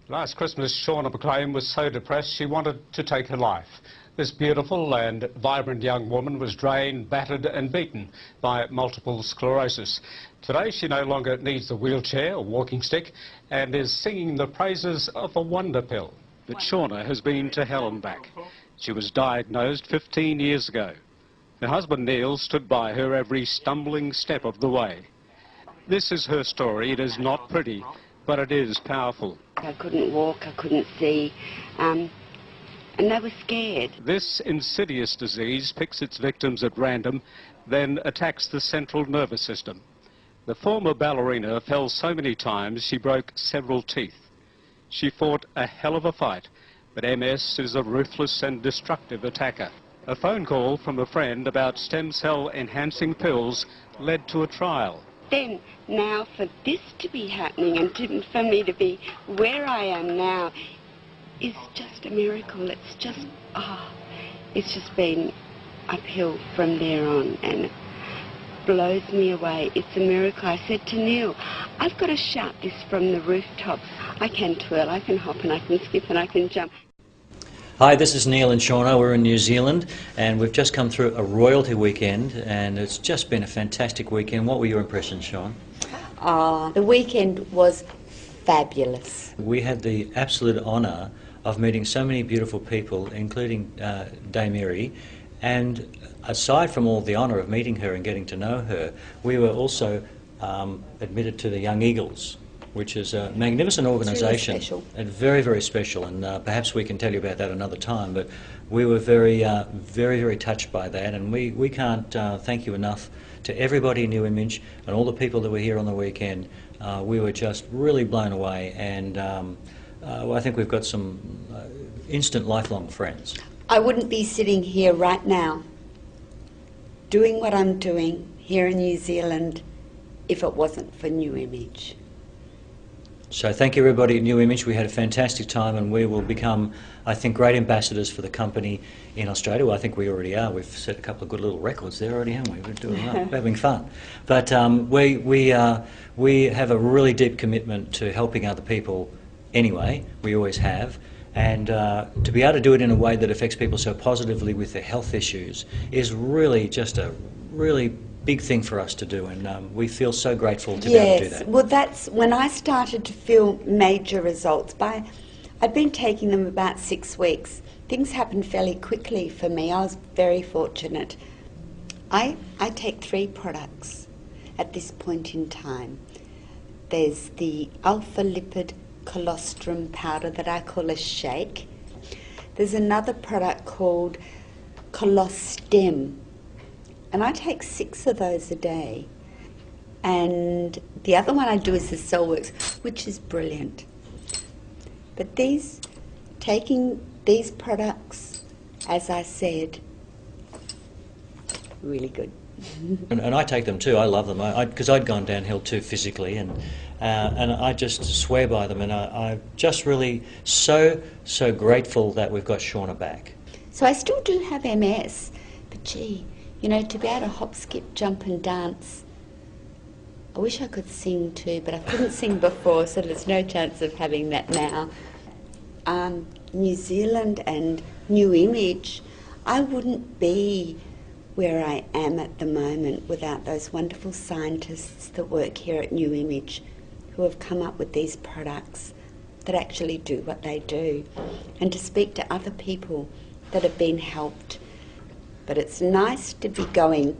Last Christmas, Shauna Mclean was so depressed she wanted to take her life. This beautiful and vibrant young woman was drained, battered and beaten by multiple sclerosis. Today she no longer needs a wheelchair or walking stick and is singing the praises of a wonder pill. But Shauna has been to hell and back. She was diagnosed 15 years ago. Her husband Neil stood by her every stumbling step of the way. This is her story. It is not pretty, but it is powerful. I couldn't walk, I couldn't see, and they were scared. This insidious disease picks its victims at random, then attacks the central nervous system. The former ballerina fell so many times she broke several teeth. She fought a hell of a fight, but MS is a ruthless and destructive attacker. A phone call from a friend about stem cell enhancing pills led to a trial. Then, now for this to be happening and for me to be where I am now is just a miracle. It's just been uphill from there on and it blows me away. It's a miracle. I said to Neil, I've got to shout this from the rooftop. I can twirl, I can hop and I can skip and I can jump. Hi, this is Neil and Shauna. We're in New Zealand and we've just come through a royalty weekend and it's just been a fantastic weekend. What were your impressions, Shaun? The weekend was fabulous. We had the absolute honour of meeting so many beautiful people, including Mary, and aside from all the honour of meeting her and getting to know her, we were also admitted to the Young Eagles, which is a magnificent organisation. It's really special. And very, very special, and perhaps we can tell you about that another time, but we were very, very touched by that, and we can't thank you enough to everybody in New Image and all the people that were here on the weekend. We were just really blown away, and I think we've got some instant lifelong friends. I wouldn't be sitting here right now doing what I'm doing here in New Zealand if it wasn't for New Image. So thank you everybody at New Image. We had a fantastic time and we will become, I think, great ambassadors for the company in Australia. Well, I think we already are. We've set a couple of good little records there already, haven't we? We're doing well. We're having fun. But we have a really deep commitment to helping other people anyway. We always have. And to be able to do it in a way that affects people so positively with their health issues is really just a really big thing for us to do, and we feel so grateful to be able to do that. Yes, well that's when I started to feel major results. I'd been taking them about 6 weeks. Things happened fairly quickly for me. I was very fortunate. I take 3 products at this point in time. There's the alpha lipid colostrum powder that I call a shake. There's another product called colostem, and I take 6 of those a day. And the other one I do is the Cellworks, which is brilliant. But taking these products, as I said, really good. And I take them too. I love them because I'd gone downhill too physically, and I just swear by them. And I'm just really so grateful that we've got Shauna back. So I still do have MS, but gee, you know, to be able to hop, skip, jump and dance. I wish I could sing too, but I couldn't sing before, so there's no chance of having that now. New Zealand and New Image, I wouldn't be where I am at the moment without those wonderful scientists that work here at New Image who have come up with these products that actually do what they do, and to speak to other people that have been helped. But it's nice to be going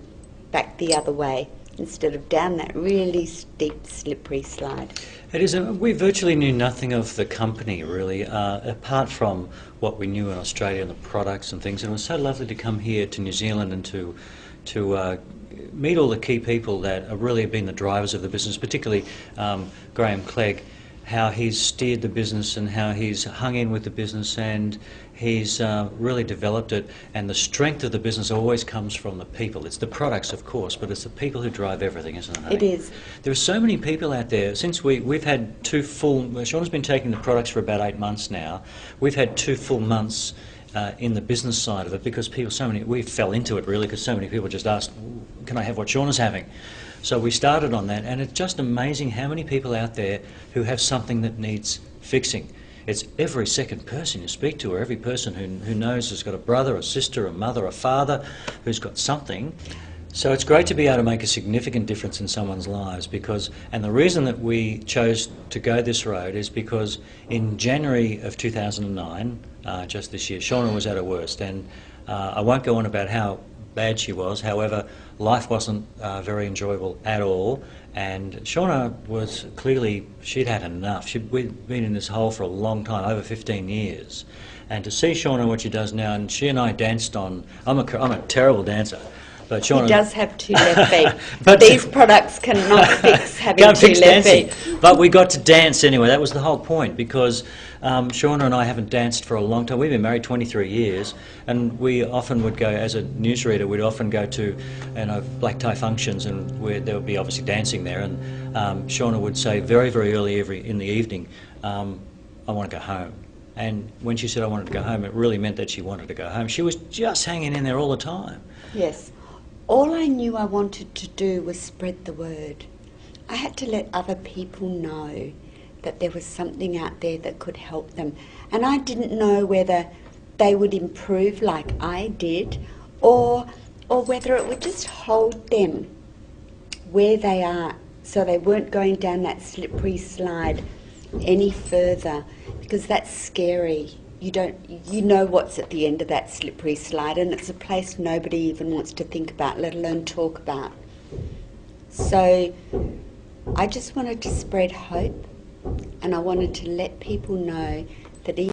back the other way instead of down that really steep, slippery slide. It is. We virtually knew nothing of the company, really, apart from what we knew in Australia and the products and things. And it was so lovely to come here to New Zealand and to meet all the key people that have really been the drivers of the business, particularly Graham Clegg, how he's steered the business and how he's hung in with the business, and he's really developed it. And the strength of the business always comes from the people. It's the products, of course, but it's the people who drive everything, isn't it? It is. There are so many people out there. Since we've had 2 full... Shauna's been taking the products for about 8 months now. We've had 2 full months in the business side of it because we fell into it really because so many people just asked, can I have what Shauna's having? So we started on that, and it's just amazing how many people out there who have something that needs fixing. it's every second person you speak to, or every person who knows has got a brother, a sister, a mother, a father who's got something. So it's great to be able to make a significant difference in someone's lives, because, and the reason that we chose to go this road is because in January of 2009, just this year, Shauna was at her worst, and I won't go on about how bad she was. However, life wasn't very enjoyable at all, and Shauna was clearly, she'd had enough. We'd been in this hole for a long time, over 15 years, and to see Shauna what she does now, and she and I danced on, I'm a terrible dancer, but Shauna... He does have 2 left feet. But these products cannot fix having can't 2 fix left dancing. feet. But we got to dance anyway. That was the whole point, because Shauna and I haven't danced for a long time. We've been married 23 years, and we often would go, as a newsreader, we'd often go to black tie functions, and where there would be obviously dancing there, and Shauna would say very, very early in the evening, I want to go home. And when she said I wanted to go home, it really meant that she wanted to go home. She was just hanging in there all the time. Yes. All I knew I wanted to do was spread the word. I had to let other people know that there was something out there that could help them. And I didn't know whether they would improve like I did, or whether it would just hold them where they are, so they weren't going down that slippery slide any further, because that's scary. You know what's at the end of that slippery slide, and it's a place nobody even wants to think about, let alone talk about. So I just wanted to spread hope, and I wanted to let people know that even